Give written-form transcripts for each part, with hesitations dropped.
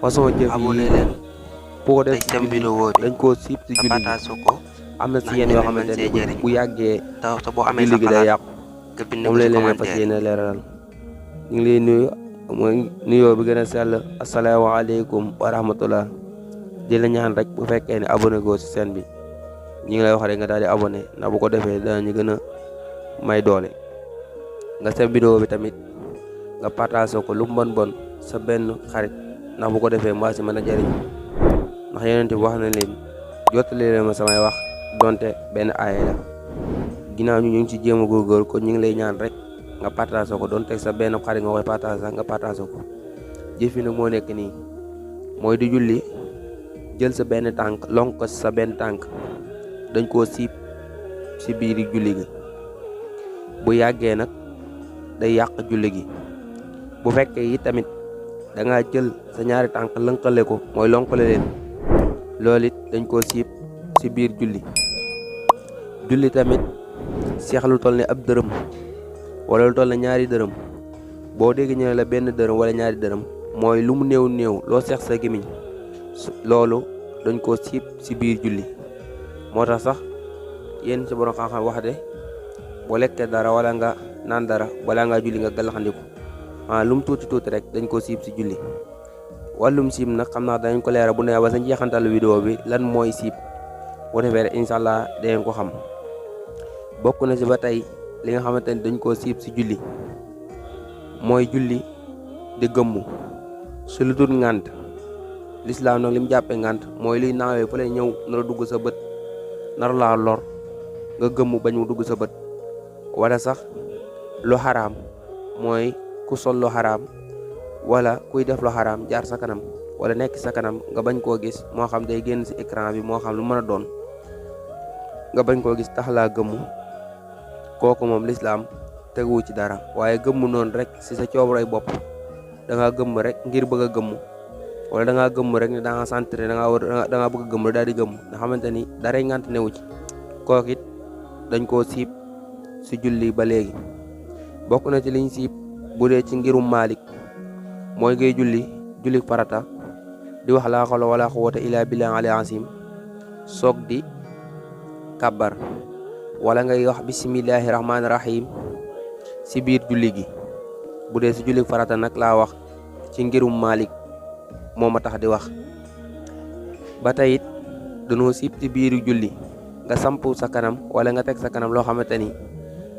façon jëf abonné yi leen boo ko def tey ci tam julli vidéo bi dañ koo siib ci nga julli gi partage ko am na ndax si yenn ñeneen yoo mën xamante see ne jëriñ bu yàggee te boo amee julli sa gi day xalaat yàqu nga bind moom ko lañ ci leen fas commentaire yéene leeralal ñu ngi lay nuyu mooy nuyoo bi gën a sell asalaamaaleykum wa rahmatullah di la ñaan rek bu fekkee ne abonné goo si chaîne bi ñu ngi lay wax rek nga daal di abonné ndax bu ko defee danañu gën a may doole nga sa vidéo bi tamit nga partage ko lu mu bon sa benn xarit ndax bu ko defee mbaa si mën a jëriñ ndax yonent bi wax na leen jottali leen ma samay wax donte benn aaya la ginnaaw ñu ngi ci jéem a góorgóorlu kon ñu ngi lay ñaan rek nga partage ko donte sa benn xarit nga koy partage sax nga partage ko jëf yi nag moo nekk nii mooy di julli jël sa benn tànk lonk ko sa benn tànk dañ koo siib si biir julli gi bu yàggee nag day yàq julli gi bu fekkee yi tamit da ngaa jël sa ñaari tànk lënkale ko mooy lonkale leen loolu it dañ koo siib si biir julli tamit seex lu toll ne ab dërëm wala lu toll ne ñaari dërëm boo dégg ñu ne la benn dërëm wala ñaari dërëm mooy lu mu néew loo seex sa gémmiñ loolu dañ koo siib si biir julli moo tax sax yéen ci borom xam-xam wax de boo lekkee dara wala nga naan dara wala nga julli nga gàllaxandiku lu mu tuuti rek dañ koo siib si julli wàllum siib nag xam naa dañ ko leeral bu ne ba sa njeexantal vidéo bi lan mooy siib boo defee rek incha allah dangeen ko xam bokk na si ba tey li nga xamante ni dañ koo siib si julli mooy julli di gëmmu su lu dul ngànt lislaam nag li mu jàppee ngànt mooy luy naawee fa lay ñëw nar a dugg sa bët nar laa lor nga gëmmu bañ mu dugg sa bët wala sax lu xaraam mooy ku sol lu xaraam wala kuy def lu xaraam jaar sa kanam wala nekk sa kanam nga bañ koo gis moo xam day génn si écran bi moo xam lu mën a doon nga bañ koo gis tax laa gëmmu kooku moom lislaam teguwu ci dara waaye gëmmu noonu rek si sa coobaray bopp da ngaa gëmm rek ngir bëgg a gëmmu wala da ngaa gëmm rek ne da ngaa sentir da ngaa bëgg a gëmm daal di gëmm nga xamante ni daray ngant newu ci kooku it dañ koo siib si julli ba léegi bokk na ci liñ siib bu dee ci ngirum Maalik mooy ngay julli farata di wax laa xawla wala quwwata illa billahi al azim soog di kàbbar wala ngay wax bismillahi rahmaani rahim si biir julli gi bu dee si julli farata nag laa wax ci ngirum Maalik moo ma tax di wax ba tey it dañoo siib ci biiru julli nga samp sa kanam wala nga teg sa kanam loo xamante ni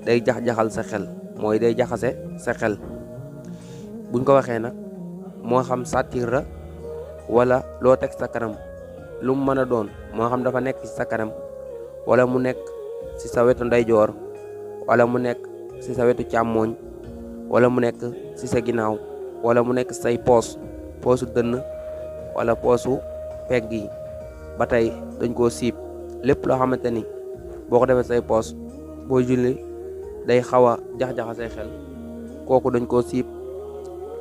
day jax-jaxal sa xel mooy day jaxase sa xel buñ ko waxee nag moo xam sàttir la wala loo teg sa kanam lu mu mën a doon moo xam dafa nekk ci sa kanam wala mu nekk ci sa wetu ndeyjoor wala mu nekk ci sa wetu càmmooñ wala mu nekk ci sa ginnaaw wala mu nekk say poosu dënn wala poosu pegg yi ba tey dañ koo siib lépp loo xamante ni boo ko defee say poos boo julli day xaw a jax-jaxa say xel kooku dañ koo siib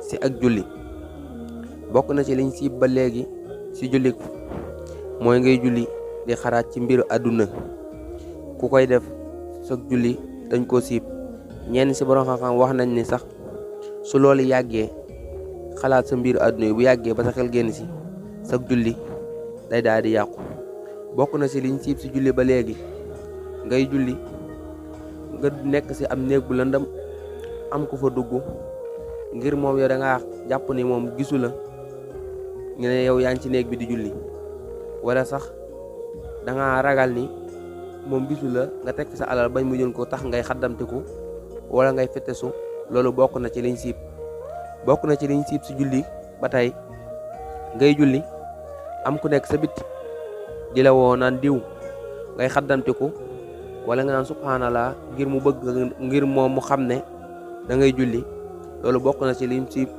si ak julli bokk na ci liñ siib ba léegi si julli mooy ngay julli di xaraat ci mbiru àdduna ku koy def sag julli dañ koo siib ñenn si borom xam-xam wax nañ ni sax su loolu yàggee xalaat sa mbiru àdduna yi bu yàggee ba sa xel génn si sag julli day daal di yàqu bokk na si liñ siib si julli ba léegi ngay julli nga nekk si am néeg bu lëndëm am ku fa dugg ngir moom yow da ngaa jàpp ni moom gisu la nga ne yow yaa ngi ci néeg bi di julli wala sax da ngaa ragal ni moom gisu la nga teg fi sa alal bañ mu jël ko tax ngay xaddamtiku wala ngay fettesu loolu bokk na ci liñ siib si julli ba tey ngay julli am ku nekk sa bit di la woo naan diw ngay xaddamtiku wala nga naan subhanallah ngir mu bëgg ngir moom mu xam ne da ngay julli loolu bokk na ci liñ siib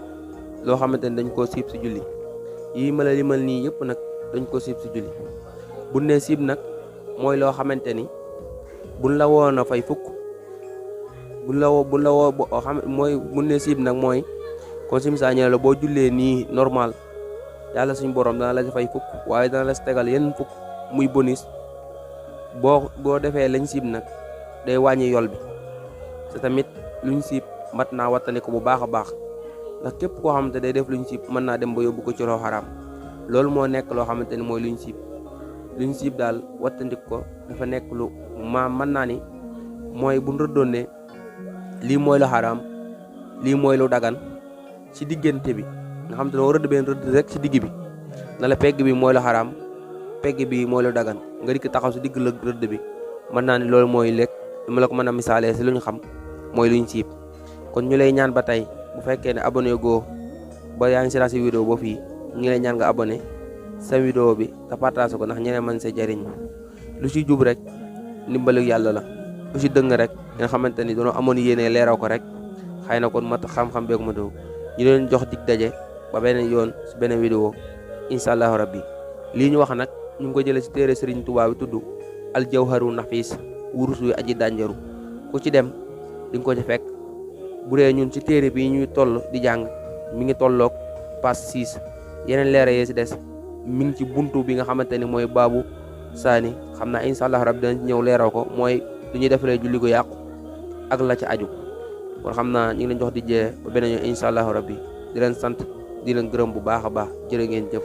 loo xamante ni dañ koo siib si julli yii ma la limal nii yëpp nag dañ koo siib si julli bu ne siib nag mooy loo xamante ni buñ la woo na fay fukk buñ la woo mooy bu ne siib nag mooy kon si misaal la boo jullee nii normal yàlla suñu borom dana la ci fay fukk waaye dana la si tegal yenn fukk muy bonus boo defee lañ siib nag day wàññi yol bi te tamit luñ siib mat naa wattandi ko bu baax a baax ndax képp koo xamante day def luñ siib mën naa dem ba yóbbu ko ci loo xaraam loolu moo nekk loo xamante ni mooy luñ siib daal wattandik ko dafa nekk lu mën naa ni mooy bu rëddoon ne lii mooy lu xaraam lii mooy lu dagan ci diggante bi nga xam te ne rëdd benn rëdd rek ci digg bi na la pegg bi mooy lu xaraam pegg bi mooy lu dagan nga dikk taxaw si digg la rëdd bi mën naa ni loolu mooy lekk li ma la ko mën a misaalee si lu ñu xam mooy luñ siib kon ñu lay ñaan ba tey bu fekkee ne abonné goo ba yaa ngi si si vidéo ba fii ñu lay ñaan nga abonné sa vidéo bi te partage ko ndax ñeneen mën see jariñ lu ci jub rek ndimbalu yàlla la lu ci dëng rek nga xamante ni dañoo amoon yéene leeraw ko rek xëy na kon mat xam-xam beeg ma doo ñu leen jox dig daje ba beneen yoon si beneen vidéo incha allahu rabbi lii ñu wax nag ñu ngi ko jëlee si téere Serigne Touba bi tudd al jawharu nafis wurus wi aji dànjaru ku ci dem di nga ko ci fekk bu dee ñun ci téere bi ñuy toll di jàng mi ngi tolloog page 6 yeneen leera yee si des mi ngi ci buntu bi nga xamante ni mooy baabu saani xam naa incha allah rabbi dinañ ñëw leeraw ko mooy lu ñuy defalee julli gu yàqu ak la ci aju kon xam naa ñu ngi leen jox di jee ba beneen yoon incha allah rabbi di leen sant di leen gërëm bu baax a baax jërë ngeen jëf